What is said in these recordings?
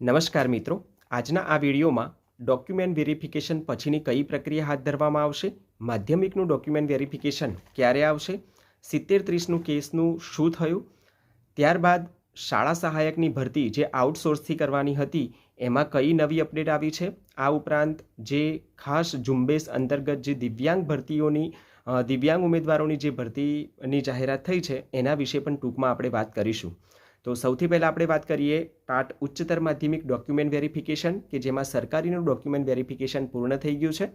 નમસ્કાર મિત્રો, આજના આ વિડીયોમાં ડોક્યુમેન્ટ વેરિફિકેશન પછીની કઈ પ્રક્રિયા હાથ ધરવામાં આવશે, માધ્યમિકનું ડોક્યુમેન્ટ વેરિફિકેશન ક્યારે આવશે, 70-30નું કેસનું શું થયું, ત્યારબાદ શાળા સહાયકની ભરતી જે આઉટસોર્સથી કરવાની હતી એમાં કઈ નવી અપડેટ આવી છે, આ ઉપરાંત જે ખાસ ઝુંબેશ અંતર્ગત જે દિવ્યાંગ ઉમેદવારોની જે ભરતીની જાહેરાત થઈ છે એના વિશે પણ ટૂંકમાં આપણે વાત કરીશું। તો સૌથી પહેલાં આપણે વાત કરીએ ટાટ ઉચ્ચતર માધ્યમિક ડોક્યુમેન્ટ વેરિફિકેશન કે જેમાં સરકારીનું ડોક્યુમેન્ટ વેરિફિકેશન પૂર્ણ થઈ ગયું છે।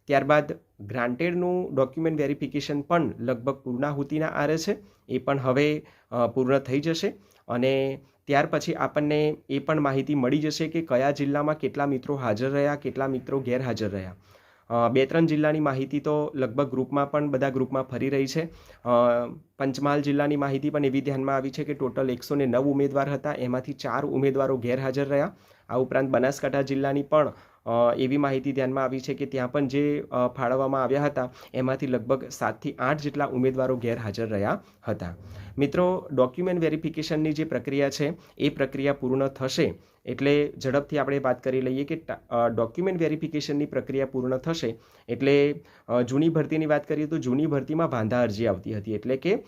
ત્યારબાદ ગ્રાન્ટેડનું ડોક્યુમેન્ટ વેરિફિકેશન પણ લગભગ પૂર્ણાહુતિના આરે છે, એ પણ હવે પૂર્ણ થઈ જશે અને ત્યાર પછી આપણને એ પણ માહિતી મળી જશે કે કયા જિલ્લામાં કેટલા મિત્રો હાજર રહ્યા, કેટલા મિત્રો ગેરહાજર રહ્યા। 2-3 જિલ્લાની માહિતી તો લગભગ ગ્રુપમાં પણ બધા ગ્રુપમાં ફરી રહી છે। પંચમહાલ જિલ્લાની માહિતી પણ એવી ધ્યાનમાં આવી છે કે ટોટલ 109 ઉમેદવાર હતા, એમાંથી 4 ઉમેદવારો ગેરહાજર રહ્યા। આ ઉપરાંત બનાસકાંઠા જિલ્લાની પણ એવી માહિતી ધ્યાનમાં આવી છે કે ત્યાં પણ જે ફાળવવામાં આવ્યા હતા એમાંથી લગભગ 7 થી 8 જેટલા ઉમેદવારો ગેરહાજર રહ્યા હતા। મિત્રો, ડોક્યુમેન્ટ વેરિફિકેશનની જે પ્રક્રિયા છે એ પ્રક્રિયા પૂર્ણ થશે એટલે ઝડપથી આપણે વાત કરી લઈએ કે ડોક્યુમેન્ટ વેરિફિકેશનની પ્રક્રિયા પૂર્ણ થશે એટલે જૂની ભરતીની વાત કરીએ તો જૂની ભરતીમાં વાંધા અરજી આવતી હતી, એટલે કે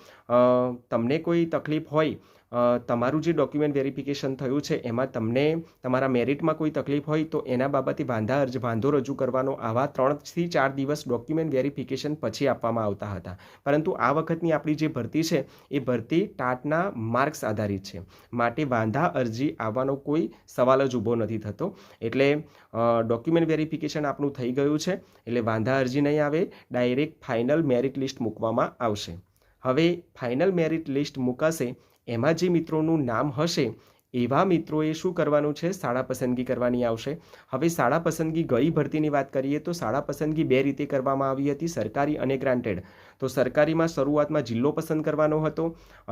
તમને કોઈ તકલીફ હોય, તમારું જે ડોક્યુમેન્ટ વેરિફિકેશન થયું છે એમાં તમને તમારા મેરિટમાં કોઈ તકલીફ હોય તો એના બાબતે વાંધો રજૂ કરવાનો આવા 3 થી 4 દિવસ ડોક્યુમેન્ટ વેરિફિકેશન પછી આપવામાં આવતા હતા। પરંતુ આ વખતની આપણી જે ભરતી છે એ ભરતી ટાટના માર્ક્સ આધારિત છે, માટે વાંધા અરજી આવવાનો કોઈ સવાલ જ ઊભો નથી થતો। એટલે ડોક્યુમેન્ટ વેરિફિકેશન આપણું થઈ ગયું છે એટલે વાંધા અરજી નહીં આવે, ડાયરેક્ટ ફાઇનલ મેરિટ લિસ્ટ મૂકવામાં આવશે। હવે ફાઇનલ મેરિટ લિસ્ટ મુકાશે, એમાં જે મિત્રોનું નામ હશે એવા મિત્રોએ શું કરવાનું છે, શાળા પસંદગી કરવાની આવશે। હવે શાળા પસંદગી ગઈ ભરતીની વાત કરીએ તો શાળા પસંદગી 2 રીતે કરવામાં આવી હતી, સરકારી અને ગ્રાન્ટેડ। તો સરકારીમાં શરૂઆતમાં જિલ્લો પસંદ કરવાનો હતો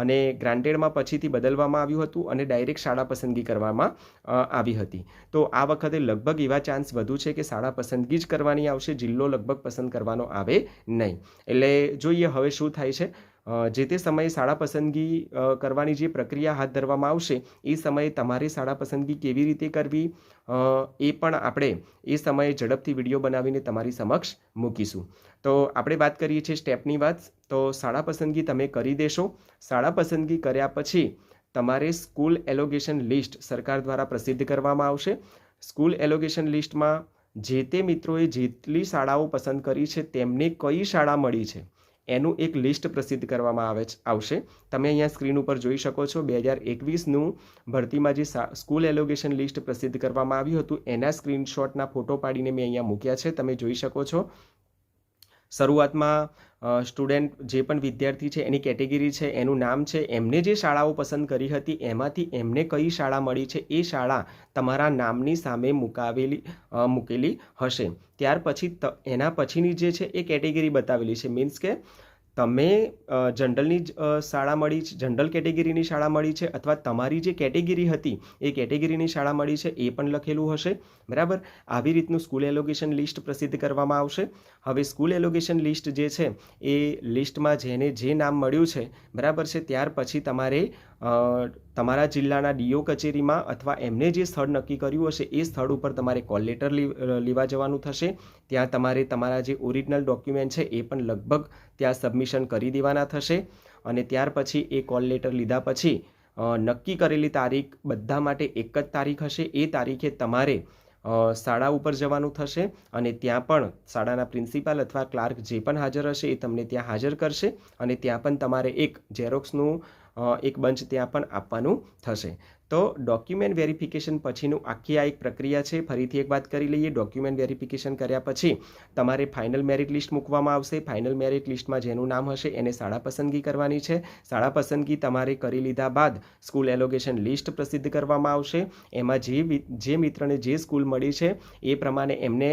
અને ગ્રાન્ટેડમાં પછીથી બદલવામાં આવ્યું હતું અને ડાયરેક્ટ શાળા પસંદગી કરવામાં આવી હતી। તો આ વખતે લગભગ એવા ચાન્સ વધુ છે કે શાળા પસંદગી જ કરવાની આવશે, જિલ્લો લગભગ પસંદ કરવાનો આવે નહીં। એટલે જોઈએ હવે શું થાય છે। જે તે સમયે શાળા પસંદગી કરવાની જે પ્રક્રિયા હાથ ધરવામાં આવશે એ સમયે તમારે શાળા પસંદગી કેવી રીતે કરવી એ પણ આપણે એ સમયે ઝડપથી વિડીયો બનાવીને તમારી સમક્ષ મૂકીશું। તો આપણે વાત કરીએ છીએ સ્ટેપની વાત, તો શાળા પસંદગી તમે કરી દેશો। શાળા પસંદગી કર્યા પછી તમારે સ્કૂલ એલોકેશન લિસ્ટ સરકાર દ્વારા પ્રસિદ્ધ કરવામાં આવશે। સ્કૂલ એલોકેશન લિસ્ટમાં જે તે મિત્રોએ જેટલી શાળાઓ પસંદ કરી છે તેમને કઈ શાળા મળી છે એનું એક લિસ્ટ પ્રસિદ્ધ કરવામાં આવશે। તમે અહીંયા સ્ક્રીન ઉપર જોઈ શકો છો 2021નું ભરતીમાં જે સ્કૂલ એલોકેશન લિસ્ટ પ્રસિદ્ધ કરવામાં આવ્યું હતું એના સ્ક્રીનશોટના ફોટો પાડીને મેં અહીંયા મૂક્યા છે, તમે જોઈ શકો છો। શરૂઆતમાં સ્ટુડન્ટ જે પણ વિદ્યાર્થી છે એની કેટેગરી છે, એનું નામ છે, એમને જે શાળાઓ પસંદ કરી હતી એમાંથી એમને કઈ શાળા મળી છે એ શાળા તમારા નામની સામે મૂકેલી હશે। ત્યાર પછી એના પછીની જે છે એ કેટેગરી બતાવેલી છે, મીન્સ કે તમે જનરલની શાળા મળી છે, જનરલ કેટેગરીની શાળા મળી છે અથવા તમારી જે કેટેગરી હતી એ કેટેગરીની શાળા મળી છે એ પણ લખેલું હશે, બરાબર। આવી રીતનું સ્કૂલ એલોકેશન લિસ્ટ પ્રસિદ્ધ કરવામાં આવશે। હવે સ્કૂલ એલોકેશન લિસ્ટ જે છે એ લિસ્ટમાં જેને જે નામ મળ્યું છે, બરાબર છે, ત્યાર પછી તમારે તમારા જિલ્લાના ડીઓ કચેરીમાં અથવા એમને જે સ્થળ નક્કી કર્યું હશે એ સ્થળ ઉપર તમારે કોલ લેટર લેવા જવાનું થશે। ત્યાં તમારે તમારા જે ઓરિજિનલ ડોક્યુમેન્ટ છે એ પણ લગભગ ત્યાં સબમિશન કરી દેવાના થશે અને ત્યાર પછી એ કોલ લેટર લીધા પછી નક્કી કરેલી તારીખ બધા માટે એક જ તારીખ હશે, એ તારીખે તમારે શાળા ઉપર જવાનું થશે અને ત્યાં પણ શાળાના પ્રિન્સિપાલ અથવા ક્લાર્ક જે પણ હાજર હશે એ તમને ત્યાં હાજર કરશે અને ત્યાં પણ તમારે એક ઝેરોક્સનું એક બંચ ત્યાં પણ આપવાનું થશે। તો ડોક્યુમેન્ટ વેરિફિકેશન પછીનું આખી આ એક પ્રક્રિયા છે। ફરીથી એક વાત કરી લઈએ, ડોક્યુમેન્ટ વેરિફિકેશન કર્યા પછી તમારે ફાઇનલ મેરિટ લિસ્ટ મૂકવામાં આવશે। ફાઇનલ મેરિટ લિસ્ટમાં જેનું નામ હશે એને શાળા પસંદગી કરવાની છે। શાળા પસંદગી તમારે કરી લીધા બાદ સ્કૂલ એલોકેશન લિસ્ટ પ્રસિદ્ધ કરવામાં આવશે। એમાં જે મિત્રને જે સ્કૂલ મળી છે એ પ્રમાણે એમને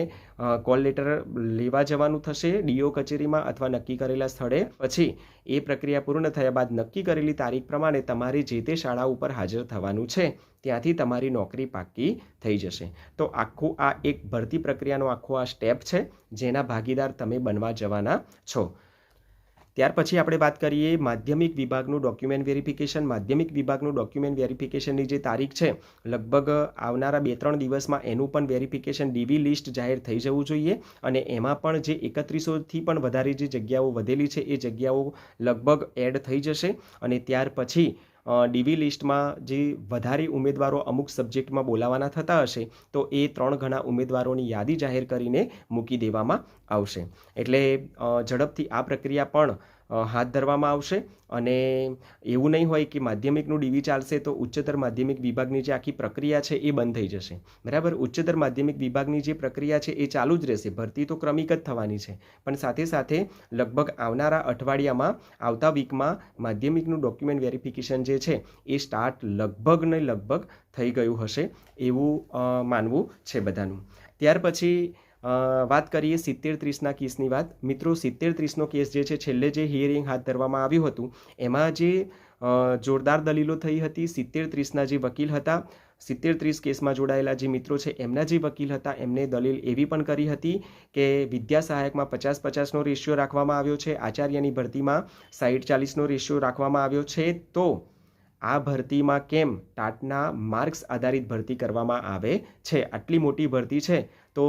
કોલ લેટર લેવા જવાનું થશે ડીઓ કચેરીમાં અથવા નક્કી કરેલા સ્થળે। પછી એ પ્રક્રિયા પૂર્ણ થયા બાદ નક્કી કરેલી તારીખ પ્રમાણે તમારે જે તે શાળા ઉપર હાજર થવાનું છે, ત્યાંથી તમારી નોકરી પાકી થઈ જશે। તો આખું આ એક ભરતી પ્રક્રિયાનો આખો આ સ્ટેપ છે જેના ભાગીદાર તમે બનવા જવાના છો। ત્યાર પછી આપણે વાત કરીએ માધ્યમિક વિભાગનું ડોક્યુમેન્ટ વેરિફિકેશન. માધ્યમિક વિભાગનું ડોક્યુમેન્ટ વેરિફિકેશનની જે તારીખ છે, લગભગ આવનારા 2-3 દિવસમાં એનું પણ વેરિફિકેશન ડીવી લિસ્ટ જાહેર થઈ જવું જોઈએ. અને એમાં પણ જે 3100થી પણ વધારે જે જગ્યાઓ વધેલી છે એ જગ્યાઓ લગભગ એડ થઈ જશે. અને ત્યાર પછી ડીવી લિસ્ટમાં જે વધારે ઉમેદવારો અમુક સબ્જેક્ટમાં બોલાવાના થતા હશે તો એ 3 ગણા ઉમેદવારોની યાદી જાહેર કરીને મૂકી દેવામાં આવશે. એટલે ઝડપથી આ પ્રક્રિયા પણ હાથ ધરવામાં આવશે. અને એવું નહીં હોય કે માધ્યમિકનું ડીવી ચાલશે તો ઉચ્ચતર માધ્યમિક વિભાગની જે આખી પ્રક્રિયા છે એ બંધ થઈ જશે. બરાબર, ઉચ્ચતર માધ્યમિક વિભાગની જે પ્રક્રિયા છે એ ચાલુ જ રહેશે. ભરતી તો ક્રમિક જ થવાની છે, પણ સાથે સાથે લગભગ આવનારા અઠવાડિયામાં, આવતા વીકમાં માધ્યમિકનું ડોક્યુમેન્ટ વેરિફિકેશન જે છે એ સ્ટાર્ટ લગભગ થઈ ગયું હશે એવું માનવું છે બધાનું. ત્યાર પછી વાત કરીએ 70-30ના કેસની વાત. મિત્રો, 70-30નો કેસ જે છે, છેલ્લે જે હિયરિંગ હાથ ધરવામાં આવ્યું હતું એમાં જે જોરદાર દલીલો થઈ હતી. 70-30ના જે વકીલ હતા, 70-30 કેસમાં જોડાયેલા જે મિત્રો છે એમના જે વકીલ હતા, એમને દલીલ એવી પણ કરી હતી કે વિદ્યા સહાયકમાં 50-50નો રેશિયો રાખવામાં આવ્યો છે, આચાર્યની ભરતીમાં 60-40નો રેશિયો રાખવામાં આવ્યો છે, તો આ ભરતીમાં કેમ ટાટના માર્ક્સ આધારિત ભરતી કરવામાં આવે છે? આટલી મોટી ભરતી છે તો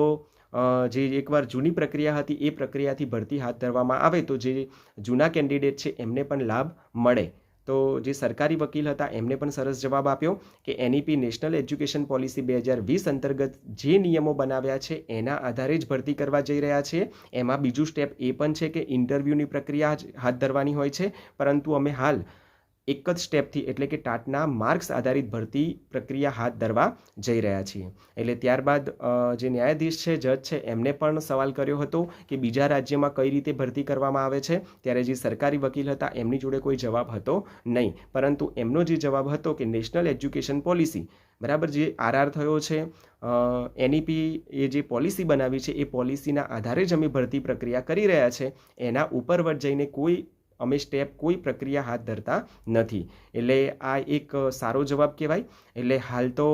જે એકવાર જૂની પ્રક્રિયા હતી એ પ્રક્રિયાથી ભરતી હાથ ધરવામાં આવે તો જે જૂના કેન્ડિડેટ છે એમને પણ લાભ મળે. તો જે સરકારી વકીલ હતા એમને પણ સરસ જવાબ આપ્યો કે એનઈપી નેશનલ એજ્યુકેશન પોલિસી 2020 અંતર્ગત જે નિયમો બનાવ્યા છે એના આધારે જ ભરતી કરવા જઈ રહ્યા છે. એમાં બીજું સ્ટેપ એ પણ છે કે ઇન્ટરવ્યૂની પ્રક્રિયા હાથ ધરવાની હોય છે, પરંતુ અમે હાલ એક જ સ્ટેપથી એટલે કે ટાટના માર્ક્સ આધારિત ભરતી પ્રક્રિયા હાથ ધરવા જઈ રહ્યા છીએ. એટલે ત્યારબાદ જે ન્યાયાધીશ છે, જજ છે, એમને પણ સવાલ કર્યો હતો કે બીજા રાજ્યમાં કઈ રીતે ભરતી કરવામાં આવે છે, ત્યારે જે સરકારી વકીલ હતા એમની જોડે કોઈ જવાબ હતો નહીં, પરંતુ એમનો જે જવાબ હતો કે નેશનલ એજ્યુકેશન પોલિસી, બરાબર, જે આરઆર થયો છે, એનઈપી એ જે પોલિસી બનાવી છે એ પોલિસીના આધારે જ અમે ભરતી પ્રક્રિયા કરી રહ્યા છે, એના ઉપરવટ જઈને અમે કોઈ પ્રક્રિયા હાથ ધરતા નથી. એટલે આ એક સારો જવાબ કહેવાય. એટલે હાલ તો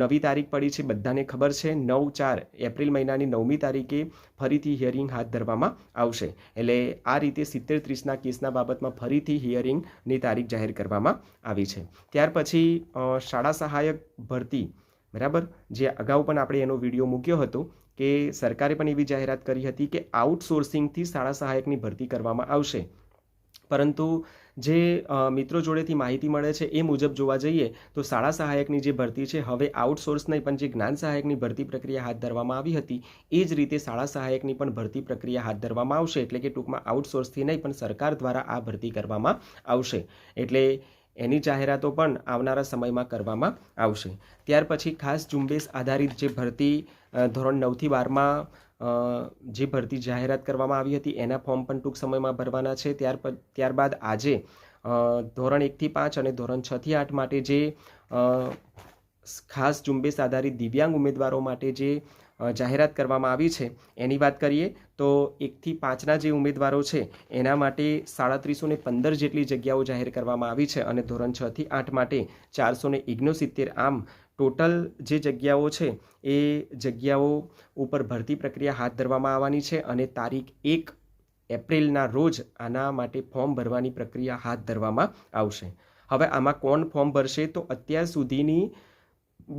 નવી તારીખ પડી છે, બધાને ખબર છે, 9/4 એપ્રિલ મહિનાની 9મી તારીખે ફરીથી હિયરિંગ હાથ ધરવામાં આવશે. એટલે આ રીતે 70-30ના કેસના બાબતમાં ફરીથી હિયરિંગની તારીખ જાહેર કરવામાં આવી છે. ત્યાર પછી શાળા સહાયક ભરતી, બરાબર, જે અગાઉ પણ આપણે એનો વિડીયો મૂક્યો હતો કે સરકારે પણ એવી જાહેરાત કરી હતી કે આઉટસોર્સિંગથી શાળા સહાયકની ભરતી કરવામાં આવશે. પરંતુ જે મિત્રો જોડેથી માહિતી મળે છે એ મુજબ જોવા જઈએ તો શાળા સહાયકની જે ભરતી છે હવે આઉટસોર્સ નહીં પણ જે જ્ઞાન સહાયકની ભરતી પ્રક્રિયા હાથ ધરવામાં આવી હતી એ જ રીતે શાળા સહાયકની પણ ભરતી પ્રક્રિયા હાથ ધરવામાં આવશે. એટલે કે ટૂંકમાં આઉટસોર્સથી નહીં પણ સરકાર દ્વારા આ ભરતી કરવામાં આવશે. એટલે એની જાહેરાતો પણ આવનારા સમયમાં કરવામાં આવશે. ત્યાર પછી ખાસ ઝુંબેશ આધારિત જે ભરતી ધોરણ 9થી 12માં જે ભરતી જાહેરાત કરવામાં આવી હતી એના ફોર્મ પણ ટૂંક સમયમાં ભરવાના છે. ત્યારબાદ આજે ધોરણ 1થી 5 અને ધોરણ 6થી 8 માટે જે ખાસ ઝુંબેશ આધારિત દિવ્યાંગ ઉમેદવારો માટે જે જાહેરાત કરવામાં આવી છે એની વાત કરીએ તો 1થી 5ના જે ઉમેદવારો છે એના માટે 3715 જેટલી જગ્યાઓ જાહેર કરવામાં આવી છે અને ધોરણ 6થી 8 માટે 469. આમ ટોટલ જે જગ્યાઓ છે એ જગ્યાઓ ઉપર ભરતી પ્રક્રિયા હાથ ધરવામાં આવવાની છે અને તારીખ 1 એપ્રિલના રોજ આના માટે ફોર્મ ભરવાની પ્રક્રિયા હાથ ધરવામાં આવશે. હવે આમાં કોણ ફોર્મ ભરશે? તો અત્યાર સુધીની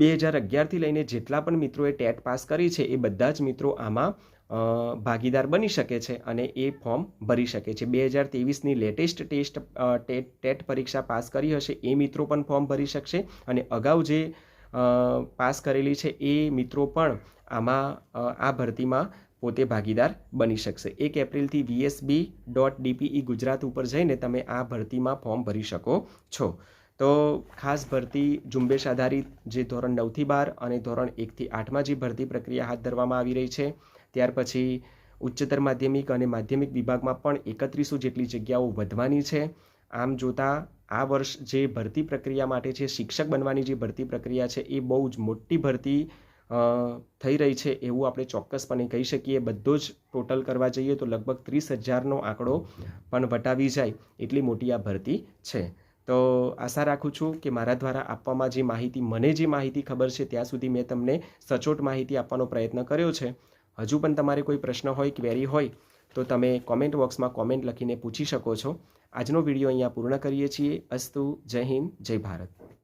2011થી લઈને જેટલા પણ મિત્રોએ ટેટ પાસ કરી છે એ બધા જ મિત્રો આમાં ભાગીદાર બની શકે છે અને એ ફોર્મ ભરી શકે છે. 2023ની લેટેસ્ટ ટેટ પરીક્ષા પાસ કરી હશે એ મિત્રો પણ ફોર્મ ભરી શકશે અને અગાઉ જે પાસ કરેલી છે એ મિત્રો પણ આમાં આ ભરતીમાં પોતે ભાગીદાર બની શકશે. 1 એપ્રિલથી vsb.dpe ગુજરાત ઉપર જઈને તમે આ ભરતીમાં ફોર્મ ભરી શકો છો. તો ખાસ ભરતી ઝુંબેશ આધારિત જે ધોરણ 9થી 12 અને ધોરણ 1થી 8માં જે ભરતી પ્રક્રિયા હાથ ધરવામાં આવી રહી છે. ત્યાર પછી ઉચ્ચતર માધ્યમિક અને માધ્યમિક વિભાગમાં પણ 3100 જેટલી જગ્યાઓ વધવાની છે. આમ જોતાં આ વર્ષ જે ભરતી પ્રક્રિયા માટે છે, શિક્ષક બનવાની જે ભરતી પ્રક્રિયા છે એ બહુ જ મોટી ભરતી થઈ રહી છે એવું આપણે ચોક્કસપણે કહી શકીએ. બધો જ ટોટલ કરવા જઈએ તો લગભગ 30,000નો આંકડો પણ વટાવી જાય એટલી મોટી આ ભરતી છે. તો આશા રાખું છું કે મારા દ્વારા આપવામાં જે માહિતી, મને જે માહિતી ખબર છે ત્યાં સુધી મેં તમને સચોટ માહિતી આપવાનો પ્રયત્ન કર્યો છે. હજુ પણ તમારે કોઈ પ્રશ્ન હોય, ક્વેરી હોય તો તમે કોમેન્ટ બોક્સમાં કોમેન્ટ લખીને પૂછી શકો છો. આજનો વિડીયો અહીંયા પૂર્ણ કરીએ છીએ. અસ્તુ. જય હિન્દ, જય ભારત.